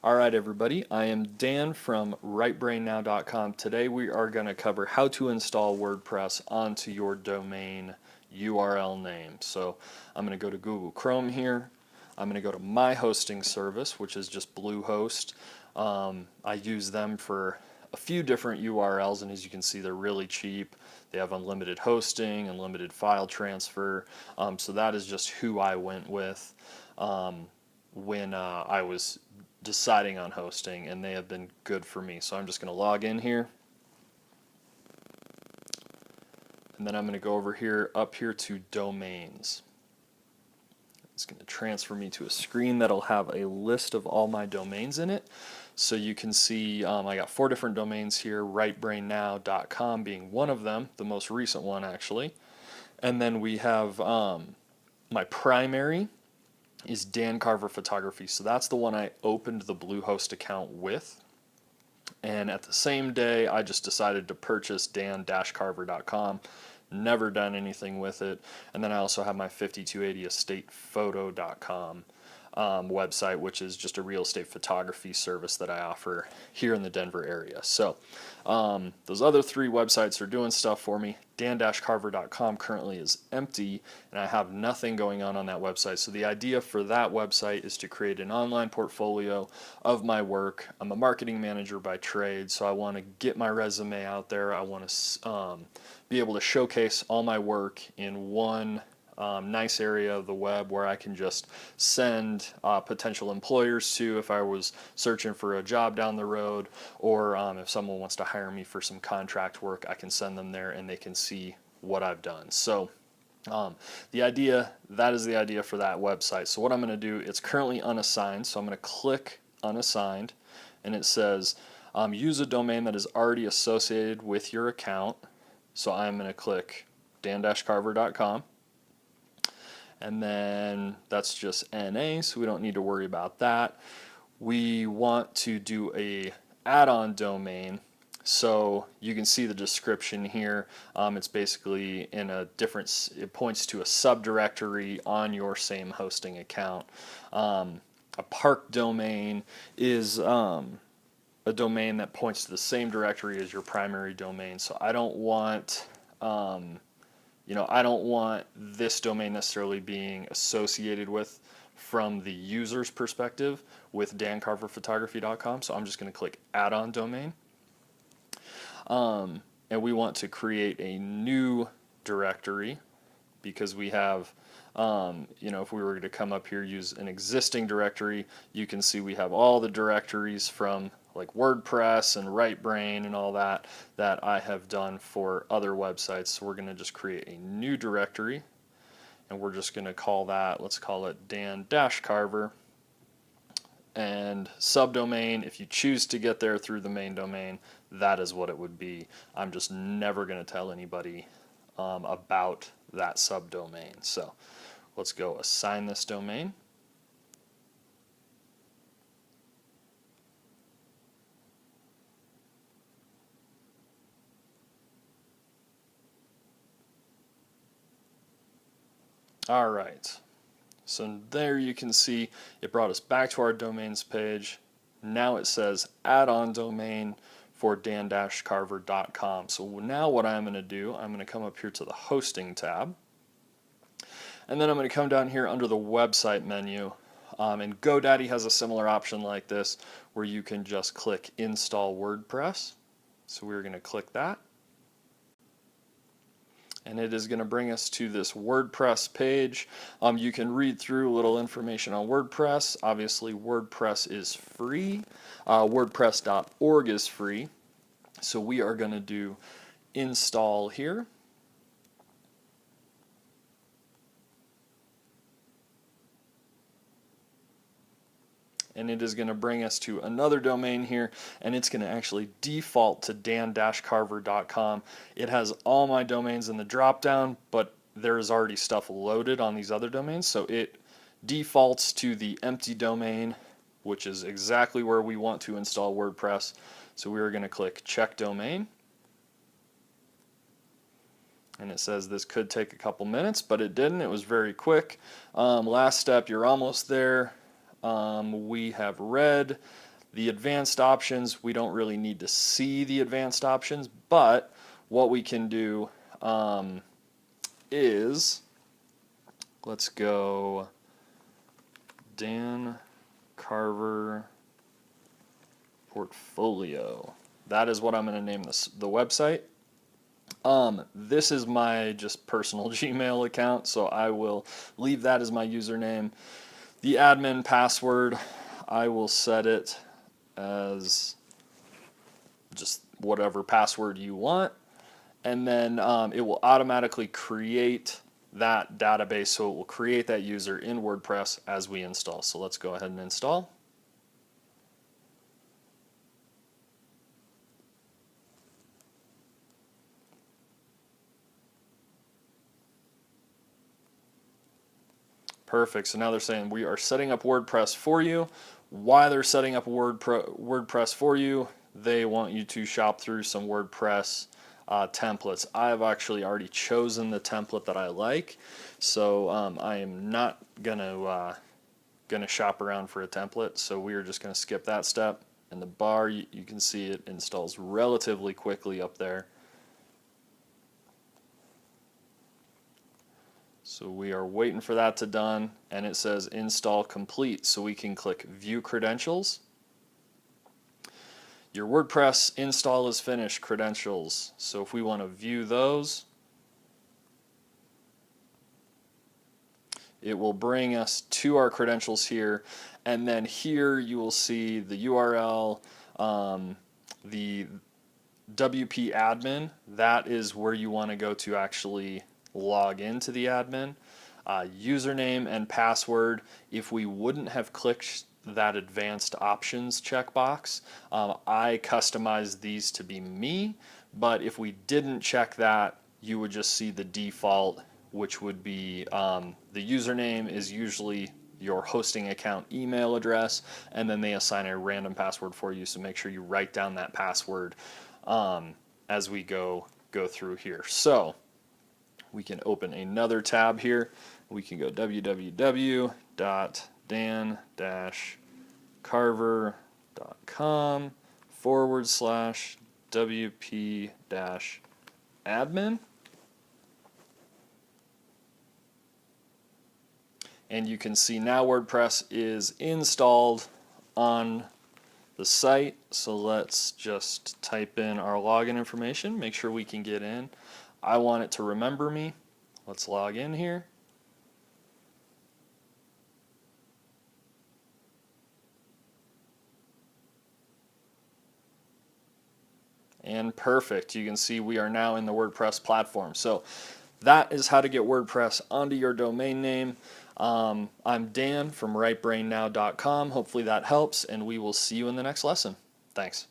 Alright everybody, I am Dan from rightbrainnow.com. Today we are going to cover how to install WordPress onto your domain URL name. So I'm going to go to Google Chrome here. I'm going to go to my hosting service, which is just Bluehost. I use them for a few different URLs, and as you can see, they're really cheap. They have unlimited hosting, unlimited file transfer. So that is just who I went with when I was deciding on hosting, and they have been good for me. So I'm just going to log in here, and then I'm going to go over here, up here to domains. It's going to transfer me to a screen that'll have a list of all my domains in it. So you can see I got 4 different domains here, rightbrainnow.com being one of them, the most recent one actually. And then we have my primary is Dan Carver Photography. So that's the one I opened the Bluehost account with. And at the same day, I just decided to purchase dan-carver.com. Never done anything with it. And then I also have my 5280estatephoto.com website, which is just a real estate photography service that I offer here in the Denver area. So those other 3 websites are doing stuff for me. Dan-carver.com currently is empty, and I have nothing going on that website. So the idea for that website is to create an online portfolio of my work. I'm a marketing manager by trade, so I want to get my resume out there. I want to be able to showcase all my work in one nice area of the web where I can just send potential employers to if I was searching for a job down the road, or if someone wants to hire me for some contract work, I can send them there and they can see what I've done. So that is the idea for that website. So what I'm going to do, it's currently unassigned, so I'm going to click unassigned, and it says use a domain that is already associated with your account. So I'm going to click dan-carver.com. And then that's just NA, so we don't need to worry about that. We want to do a add-on domain, so you can see the description here. It's basically in a different, it points to a subdirectory on your same hosting account. A park domain is a domain that points to the same directory as your primary domain, so I don't want I don't want this domain necessarily being associated with, from the user's perspective, with dancarverphotography.com. So I'm just going to click add-on domain. And we want to create a new directory because we have, if we were to come up here, use an existing directory, you can see we have all the directories from like WordPress and RightBrain and all that I have done for other websites. So we're going to just create a new directory, and we're just going to call that, let's call it Dan-Carver. And subdomain, if you choose to get there through the main domain, that is what it would be. I'm just never going to tell anybody about that subdomain. So let's go assign this domain. Alright, so there you can see it brought us back to our domains page. Now it says add-on domain for dan-carver.com. So now what I'm going to do, I'm going to come up here to the hosting tab, and then I'm going to come down here under the website menu, and GoDaddy has a similar option like this where you can just click install WordPress. So we're going to click that. And it is going to bring us to this WordPress page. You can read through a little information on WordPress. Obviously, WordPress is free. WordPress.org is free. So we are going to do install here. And it is going to bring us to another domain here, and it's going to actually default to dan-carver.com. It has all my domains in the drop-down, but there is already stuff loaded on these other domains, so it defaults to the empty domain, which is exactly where we want to install WordPress. So we are going to click check domain, and it says this could take a couple minutes, but it didn't. It was very quick. Last step, you're almost there. We have read The advanced options, we don't really need to see the advanced options, but what we can do is, let's go Dan Carver Portfolio. That is what I'm going to name the website. This is my just personal Gmail account, so I will leave that as my username. The admin password, I will set it as just whatever password you want, and then it will automatically create that database, so it will create that user in WordPress as we install. So let's go ahead and install. Perfect. So now they're saying we are setting up WordPress for you. Why they're setting up WordPress for you, they want you to shop through some WordPress templates. I've actually already chosen the template that I like, so I am not gonna shop around for a template. So we are just gonna skip that step. And the bar, you can see it installs relatively quickly up there. So we are waiting for that to done, and it says install complete, so we can click view credentials. Your WordPress install is finished, credentials. So if we want to view those, it will bring us to our credentials here, and then here you will see the URL, the WP admin. That is where you want to go to actually log into the admin. Username and password, if we wouldn't have clicked that advanced options checkbox, I customized these to be me, but if we didn't check that, you would just see the default, which would be the username is usually your hosting account email address, and then they assign a random password for you, so make sure you write down that password as we go through here. So we can open another tab here. We can go www.dan-carver.com/WP-admin. And you can see now WordPress is installed on the site. So let's just type in our login information, make sure we can get in. I want it to remember me. Let's log in here. And perfect. You can see we are now in the WordPress platform. So that is how to get WordPress onto your domain name. I'm Dan from rightbrainnow.com. Hopefully that helps, and we will see you in the next lesson. Thanks.